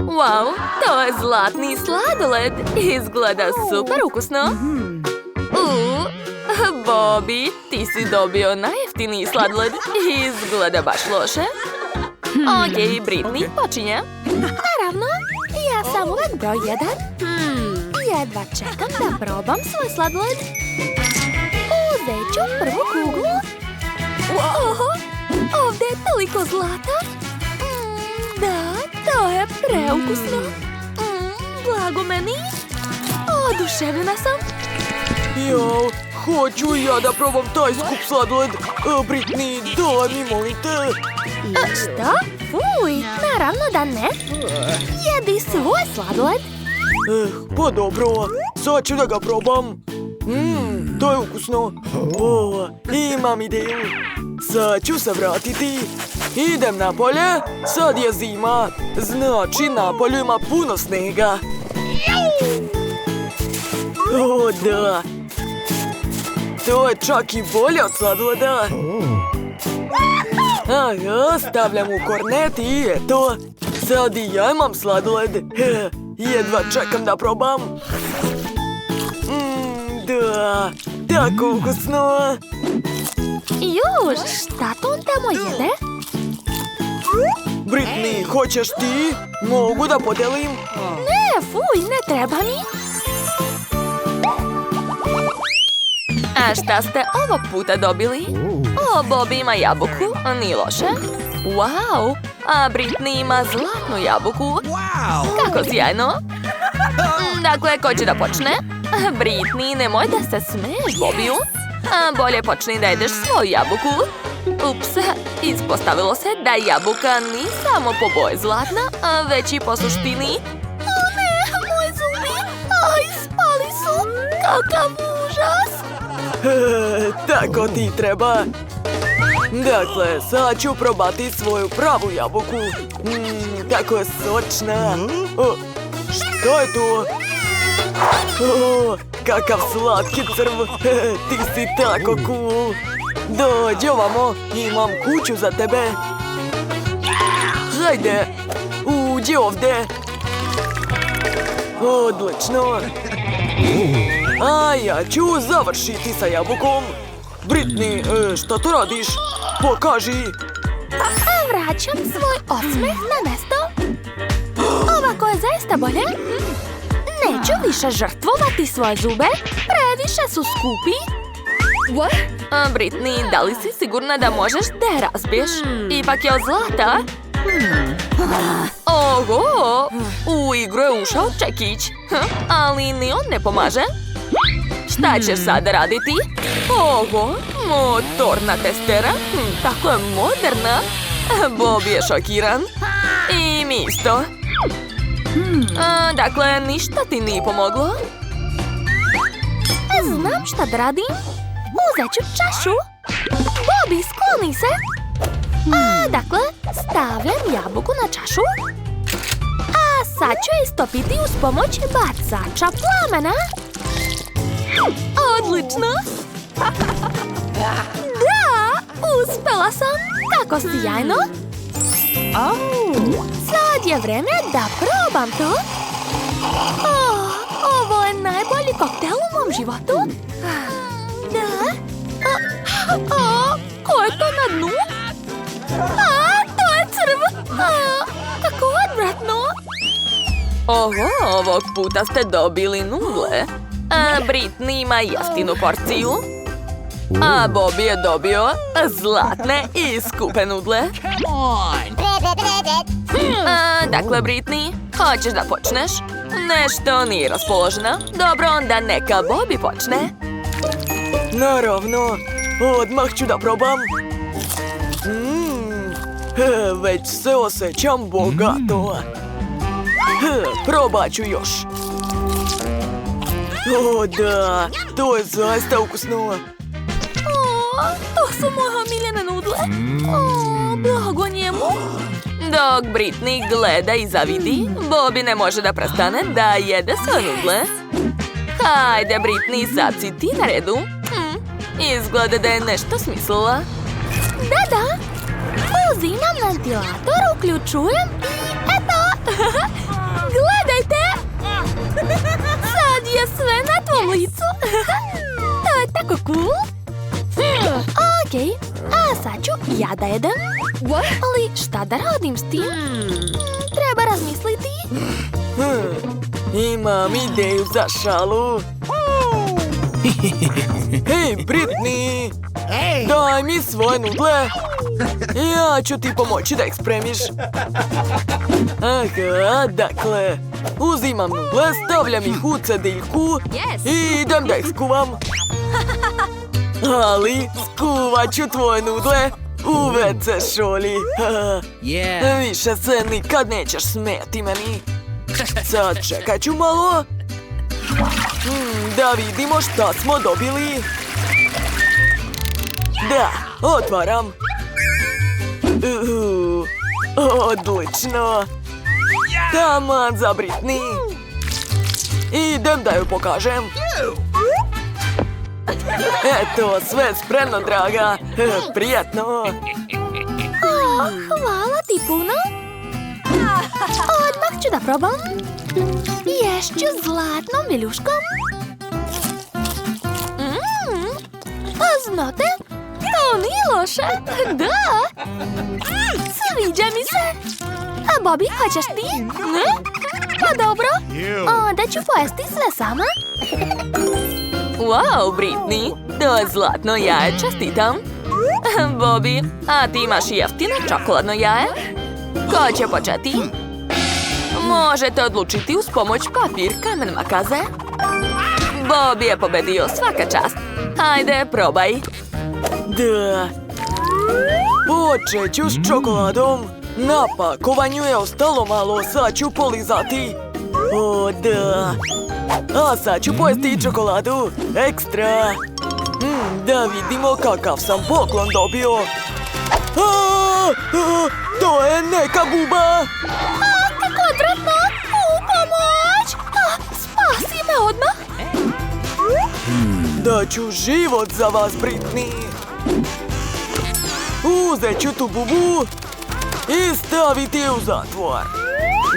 Wow, to je zlatni sladoled. Izgleda super ukusno. Bobby, ti si dobio najjeftiniji sladoled. Izgleda baš loše. Okej, Britney, počinje. Naravno, ja sam uvek broj 1. Jedva čekam da probam svoj sladoled. Uzet ću prvu kuglu. Oho, ovdje je toliko zlata. Da, to je preukusno. Blago meni. Oduševljena sam. Jao, hoću ja da probam taj skup sladoled. Britney, daj mi, molim te. Što? Fuj, naravno da ne. Jedi svoj sladoled. Pa dobro, sad ću da ga probam. To je ukusno. Imam ideju. Sad ću se vratiti. Idem napolje. Sad je zima. Znači napolju ima puno snega. O, da. To je čak i bolje od sladoleda. Aha, stavljam u kornet i eto. Sad i ja imam sladoled. Jedva čekam da probam. Da, tako ukusno. Juž, šta to on tamo jede? Britney, hoćeš ti? Mogu da podelim? Ne, fuj, ne treba mi. A šta ste ovog puta dobili? O, Bobby ima jabuku, nije loše. Wow, a Britney ima zlatnu jabuku. Kako sjajno. Dakle, ko će da počne? Britney, nemoj da se smeješ Bobiju. Bolje počni da jedeš svoju jabuku. Ups, ispostavilo se da jabuka nije samo po boji zlatna, već i po suštini. O ne, moji zubi. Aj, spali su. Kakav užas. Tako ti treba. Dakle, sad ću probati svoju pravu jabuku. Tako je sočna. Što je to? Kakav slatki crv. Ti si tako cool. Dođi ovamo, imam kuću za tebe. Hajde, uđi ovdje. Odlično. A ja ću završiti sa jabukom. Britney, šta to radiš? Pokaži. Vraćam svoj osmeh na mesto. Ovako je zaista bolje. Neću više žrtvovati svoje zube. Previše su skupi. Britney, da li si sigurna da možeš da je razbiješ? Ipak je od zlata. Oho, u igru je ušao čekić. Ali ni on ne pomaže. Šta ćeš sada raditi? Oho, motorna testera. Tako je moderna. Bobby je šokiran. I mi isto. Dakle, ništa ti nije pomoglo? Znam šta da radim. Uzet ću čašu. Bobby, skloni se. Dakle, stavljam jabuku na čašu. A sad ću je istopiti uz pomoć bacača plamena. Odlično. Da, uspela sam. Tako sjajno. Sad je vreme da probam to. Ovo je najbolji koktel u mom životu. Da. Ko je to na dnu? To je crv. Kako odvratno. Oho, ovog puta ste dobili nudle. Britney ima jeftinu porciju. A Bobby je dobio zlatne i skupe nudle. Dakle, Britney, hoćeš da počneš? Nešto nije raspoložena. Dobro, onda neka Bobby počne. Naravno, odmah ću da probam. Već se osjećam bogato. Probat ću još. O da, to je zaista ukusno. To su moje omiljene nudle. Blago njemu. Dok Britney gleda i zavidi, Bobby ne može da prestane da jede svoje nudle. Hajde, Britney, sad si ti na redu. Izgleda da je nešto smislila. Da. Uzimam ventilator, uključujem i eto. ja da jedem? Ali šta da radim s tim? Treba razmisliti. Imam ideju za šalu. Hej, Britney! Daj mi svoje nudle. Ja ću ti pomoći da ih spremiš. Aha, dakle, uzimam nudle, stavljam ih u cediljku i idem da ih skuvam. Ali, skuvat ću tvoje nudle u WC šolji. Više se nikad nećeš smijeti meni. Sad čekat ću malo. Da vidimo šta smo dobili. Da, otvaram. Odlično. Taman za Britney. Idem da joj pokažem. Eto, sve spremno, draga. Prijatno. Hvala ti puno. Odmah ću da probam. Ješću zlatnom viljuškom. Znate, to nije loše. Da. Sviđa mi se. A Bobby, hoćeš ti? Ne? Pa dobro. Onda ću pojesti sve sama. Wow, Britney, to je zlatno jaje, čestitam. Bobby, a ti imaš jeftino čokoladno jaje? Ko će početi? Možete odlučiti uz pomoć papir, kamen, makaze. Bobby je pobedio, svaka čast. Hajde, probaj. Da. Počet ću s čokoladom. Na pakovanju je ostalo malo, sad ću polizati. O, da. A sad ću pojesti i čokoladu. Ekstra. Da vidimo kakav sam poklon dobio. To je neka buba. Kako odvratno! Pomoć! Spasi me odmah! Daću život za vas, Britney. Uzet ću tu bubu i staviti je u zatvor.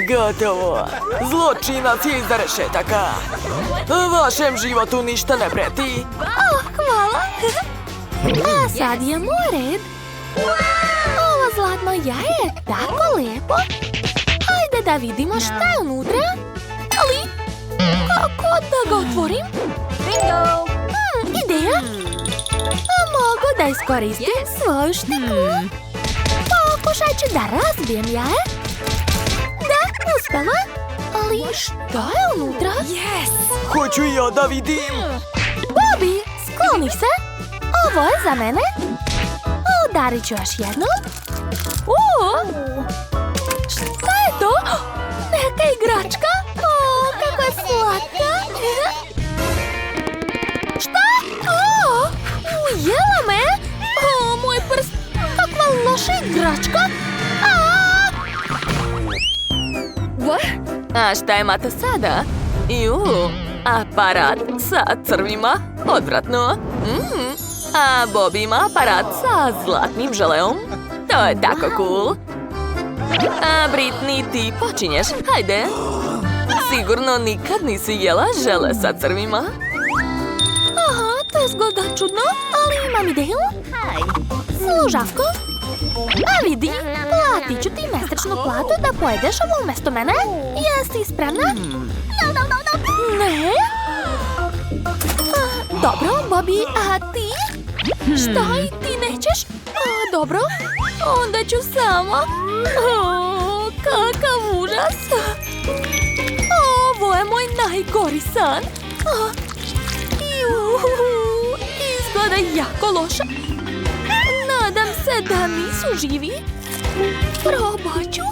Gotovo. Zločinac je iza rešetaka. Vašem životu ništa ne preti. Hvala! A sad je moj red. Ovo zlatno jaje je tako lijepo. Hajde da vidimo šta je unutra. Ali, kako da ga otvorim? Bingo! Ideja! Mogu da iskoristim svoju štiklu. Pokušat ću da razbijem jaje. Da, uspela. Ali šta je unutra? Hoću i ja da vidim. Bobby, skloni se. Ovo je za mene. Udarit ću još jednom. Šta je to? Neka igračka? Kako je slatka. Šta? Ujela me. Moj prst. Kakva loša igračka. A šta imate sada? Aparat sa crvima. Odvratno. A Bobby ima aparat sa zlatnim želeom. To je tako cool. A Britney, ti počinješ. Hajde. Sigurno nikad nisi jela žele sa crvima. Aha, to izgleda čudno, ali imam ideju. Služavko. A vidi, platit ću ti mesečnu platu da pojedeš ovo umjesto mene. Jesi spremna? Ne? Dobro, Bobby, a ti? Šta i ti nećeš? Dobro, onda ću sama. Kakav užas. Ovo je moj najgori san. Izgleda jako loše. Nadam se da nisu živi. Probat ću.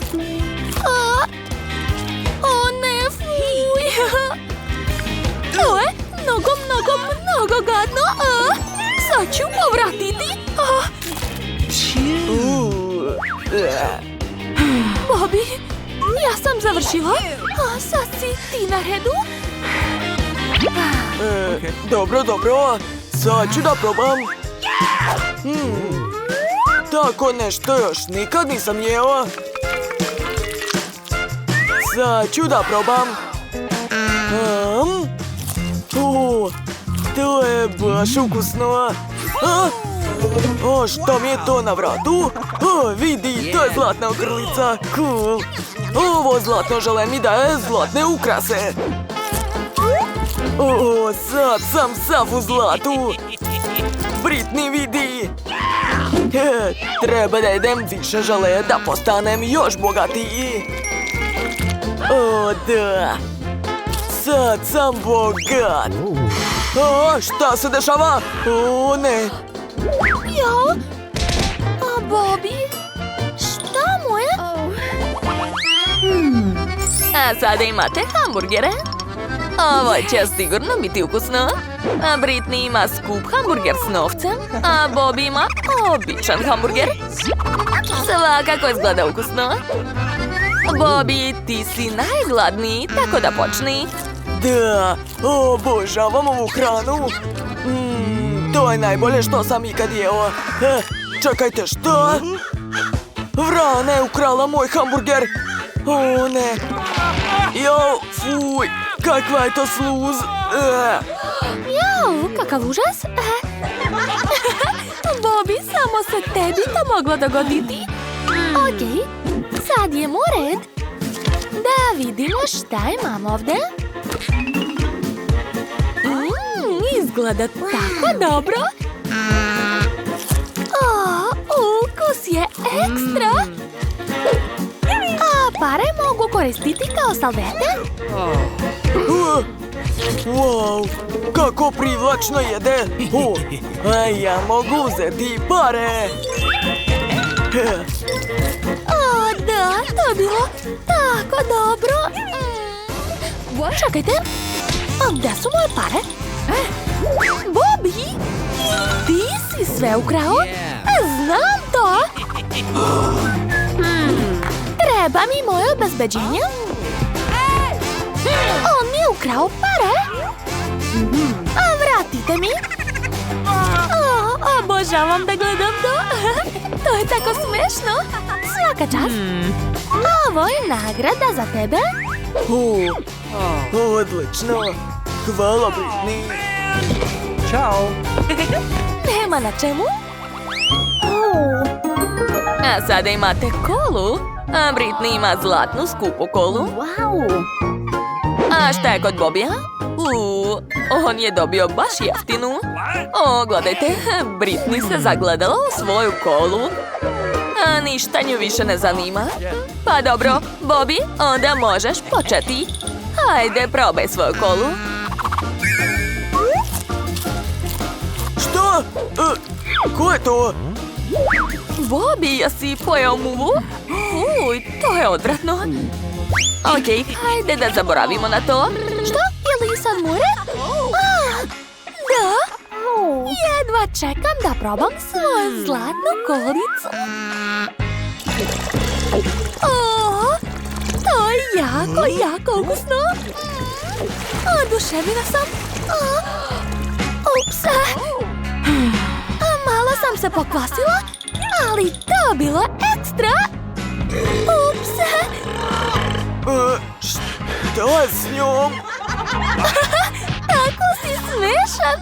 O ne, fuj. To je mnogo gadno. Sad ću povratiti. Bobby, ja sam završila. Sad si ti na redu. Dobro. Sad ću da probam. Tako nešto još nikad nisam jeo. Sad ću da probam. To je baš ukusno. O, šta mi je to na vratu? O, vidi, to je zlatna ogrlica. Cool. Ovo zlatno žele mi daje zlatne ukrase. O, sad sam sav u zlatu. Britney, vidi. Treba da jedem više žele da postanem još bogatiji. O, da. Sad sam bogat. O, šta se dešava? O, ne. Jo? A Bobby? Šta mu je? A sada imate hamburgere. Ovo će sigurno biti ukusno. A Britney ima skup hamburger s novcem, a Bobby ima običan hamburger. Svakako izgleda ukusno. Bobby, ti si najgladniji, tako da počni. Da, obožavam ovu hranu. To je najbolje što sam ikad jeo. Čekajte, šta? Vrana je ukrala moj hamburger. O, ne. Jo, fuj, kakva je to sluz. Jau, kakav užas. Bobby, samo se tebi to moglo dogoditi. Okej, sad je mu red. Da vidimo šta imam ovde. Izgleda tako dobro. O, ukus je ekstra. A pare mogu koristiti kao salvete? Wow, kako privlačno jede. A ja mogu uzeti pare. O, da, to je bilo tako dobro. Čekajte, a gde su moje pare? Bobby, ti si sve ukrao? Znam to. Treba mi moje obezbeđenje. On mi je ukrao pare. A vratite mi. Obožavam da gledam to. To je tako smešno. Svaka čast. Ovo je nagrada za tebe. Odlično. Hvala, Britney. Ćao. Nema na čemu. A sada imate kolu. A Britney ima zlatnu skupu kolu. A šta je kod Bobija? On je dobio baš jeftinu. O, gledajte, Britney se zagledala u svoju kolu. A ništa nju više ne zanima. Pa dobro, Bobby, onda možeš početi. Hajde, probaj svoju kolu. Šta? Ko je to? Bobby, jesi pojeo muvu? To je odvratno. Okej, hajde da zaboravimo na to. Što? Je li sad mu red? Da. Jedva čekam da probam svoju zlatnu kolicu. To je jako ukusno. Oduševljena sam. Ups. Malo sam se pokvasila, ali to bilo ekstra. Ups. Šta je s njom? Tako si smešan.